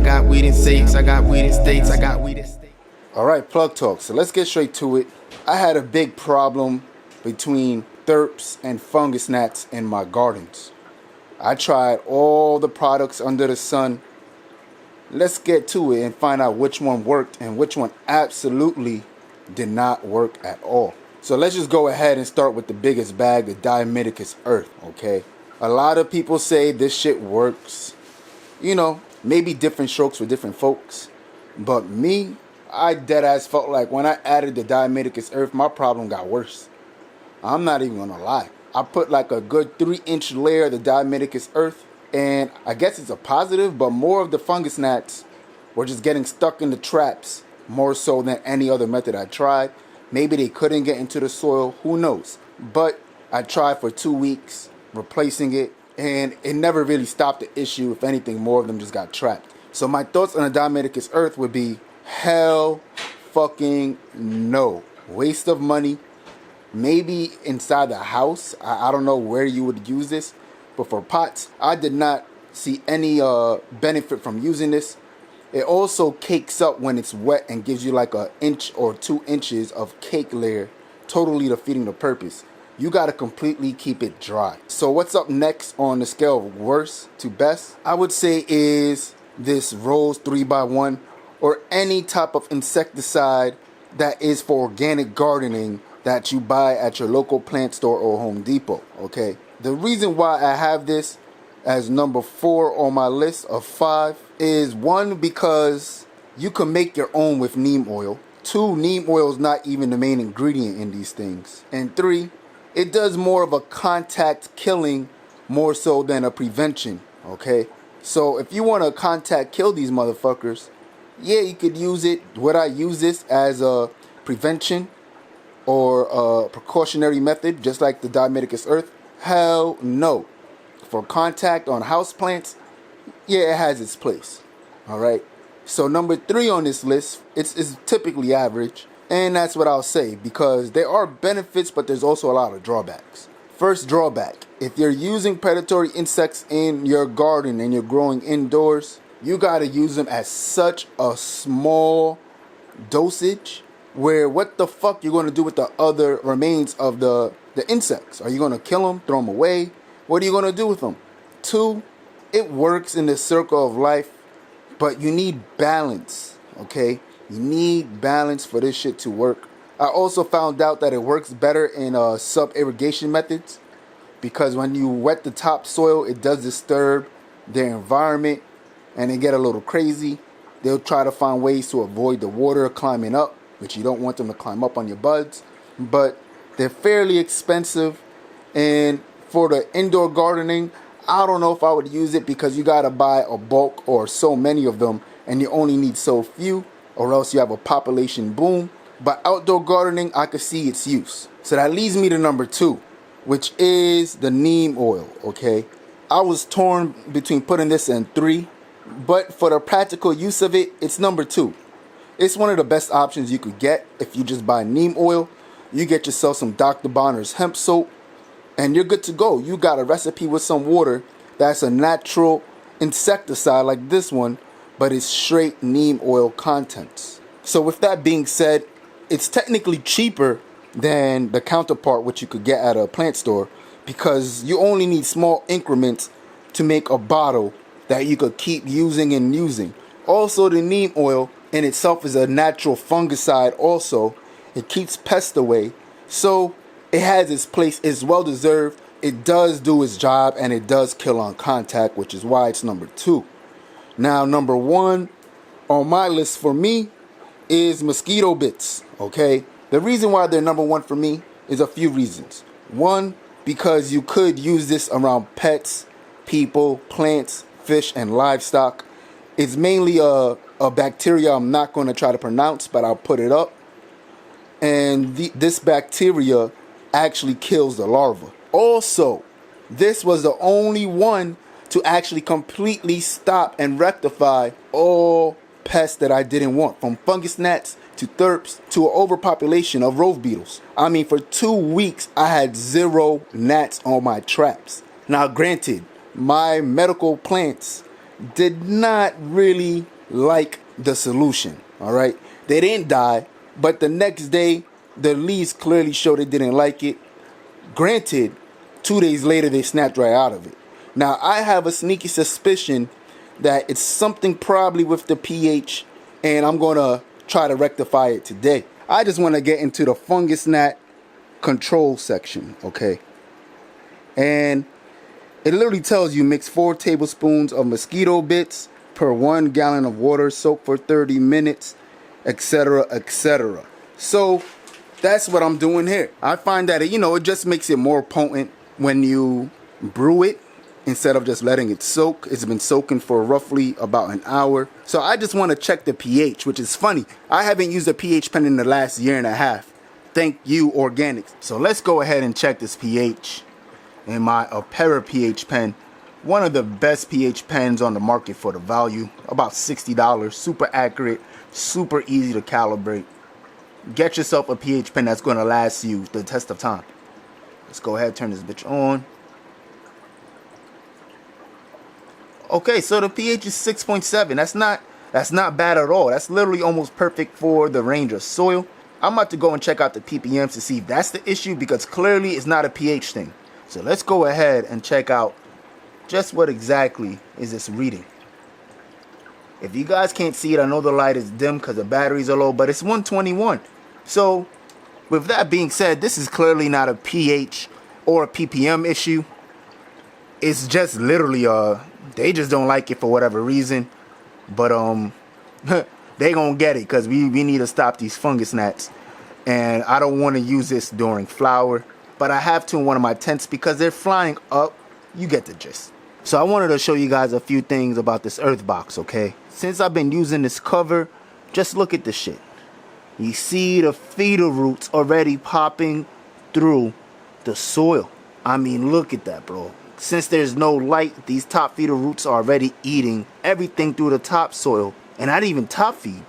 got weed in safes, I got weed in states, I got weed in states. Alright, Plug Talk. So let's get straight to it. I had a big problem between thrips and fungus gnats in my gardens. I tried all the products under the sun. Let's get to it and find out which one worked and which one absolutely did not work at all. So let's just go ahead and start with the biggest bag, the Dometic Earth, okay? A lot of people say this shit works. You know, maybe different strokes for different folks. But me, I deadass felt like when I added the Dometic Earth, my problem got worse. I'm not even gonna lie. I put like a good 3-inch layer of the Dometic Earth, and I guess it's a positive, but more of the fungus gnats were just getting stuck in the traps more so than any other method I tried. Maybe they couldn't get into the soil, who knows? But I tried for 2 weeks replacing it, and it never really stopped the issue. If anything, more of them just got trapped. So my thoughts on the Dometic Earth would be hell fucking no. Waste of money. Maybe inside the house. I don't know where you would use this. But for pots, I did not see any benefit from using this. It also cakes up when it's wet and gives you like 1 inch or 2 inches of cake layer, totally defeating the purpose. You gotta completely keep it dry. So what's up next on the scale of worst to best? I would say is this Rose 3x1 or any type of insecticide that is for organic gardening that you buy at your local plant store or Home Depot, okay? The reason why I have this as number 4 on my list of 5 is 1, because you can make your own with neem oil. 2, neem oil is not even the main ingredient in these things. And 3, it does more of a contact killing more so than a prevention, okay? So if you want to contact kill these motherfuckers, yeah, you could use it. Would I use this as a prevention or a precautionary method, just like the Dometic Earth? Hell no. For contact on houseplants, yeah, it has its place. All right. So number 3 on this list, it's typically average, and that's what I'll say, because there are benefits, but there's also a lot of drawbacks. First drawback: if you're using predatory insects in your garden and you're growing indoors, you gotta use them at such a small dosage. Where what the fuck you're gonna do with the other remains of the insects? Are you gonna kill them, throw them away? What are you gonna do with them? 2, it works in the circle of life, but you need balance, okay? You need balance for this shit to work. I also found out that it works better in sub-irrigation methods, because when you wet the topsoil, it does disturb their environment and they get a little crazy. They'll try to find ways to avoid the water climbing up, which you don't want them to climb up on your buds. But they're fairly expensive, and for the indoor gardening, I don't know if I would use it, because you gotta buy a bulk or so many of them, and you only need so few, or else you have a population boom. But outdoor gardening, I could see its use. So that leads me to number 2, which is the neem oil, okay? I was torn between putting this in 3, but for the practical use of it, it's number 2. It's one of the best options you could get. If you just buy neem oil, you get yourself some Dr. Bonner's hemp soap, and you're good to go. You got a recipe with some water that's a natural insecticide like this one, but it's straight neem oil contents. So with that being said, it's technically cheaper than the counterpart which you could get at a plant store, because you only need small increments to make a bottle that you could keep using and using. Also, the neem oil in itself is a natural fungicide also. It keeps pests away. So it has its place. It's well deserved. It does do its job, and it does kill on contact, which is why it's number 2. Now, number 1 on my list for me is Mosquito Bits, okay? The reason why they're number 1 for me is a few reasons. 1, because you could use this around pets, people, plants, fish, and livestock. It's mainly a bacteria I'm not going to try to pronounce, but I'll put it up. And this bacteria actually kills the larva. Also, this was the only one to actually completely stop and rectify all pests that I didn't want, from fungus gnats to thrips to an overpopulation of rove beetles. I mean, for 2 weeks, I had 0 gnats on my traps. Now, granted, my medical plants did not really like the solution, all right? They didn't die, but the next day, the leaves clearly showed they didn't like it. Granted, 2 days later, they snapped right out of it. Now, I have a sneaky suspicion that it's something probably with the pH, and I'm going to try to rectify it today. I just want to get into the fungus gnat control section, okay? And it literally tells you mix 4 tablespoons of mosquito bits per 1 gallon of water, soak for 30 minutes, etc., etc. So that's what I'm doing here. I find that, it just makes it more potent when you brew it instead of just letting it soak. It's been soaking for roughly about an hour. So I just want to check the pH, which is funny. I haven't used a pH pen in the last year and a half. Thank you, organics. So let's go ahead and check this pH in my Ep34 pH pen. One of the best pH pens on the market for the value. About $60. Super accurate. Super easy to calibrate. Get yourself a pH pen that's going to last you the test of time. Let's go ahead and turn this bitch on. Okay, so the pH is 6.7. That's not bad at all. That's literally almost perfect for the range of soil. I'm about to go and check out the ppms to see if that's the issue, because clearly it's not a pH thing. So let's go ahead and check out just what exactly is this reading. If you guys can't see it, I know the light is dim because the batteries are low, but it's 121. So with that being said, this is clearly not a pH or a ppm issue. It's just literally they just don't like it for whatever reason. But they gonna get it, because we need to stop these fungus gnats. And I don't want to use this during flower, but I have to in one of my tents because they're flying up. You get the gist. So I wanted to show you guys a few things about this earth box, okay? Since I've been using this cover, just look at the shit. You see the feeder roots already popping through the soil. I mean, look at that, bro. Since there's no light, these top feeder roots are already eating everything through the topsoil. And not even top feed.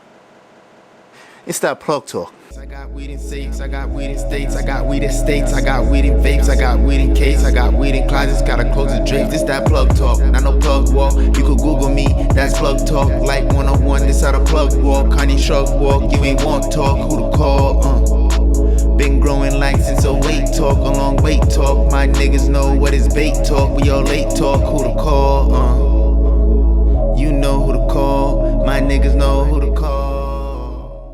It's that plug talk. I got weed in safes, I got weed in states, I got weed in states, I got weed in vapes, I got weed in case, I got weed in closets, gotta close the drapes. This that plug talk, not no plug walk. You could Google me, that's plug talk. Like 101, this how the plug walk. Kanye shrug walk, you ain't want talk, who to call? Been growing like since a weight talk, a long weight talk. My niggas know what is bait talk, we all late talk, who to call? You know who to call, my niggas know who to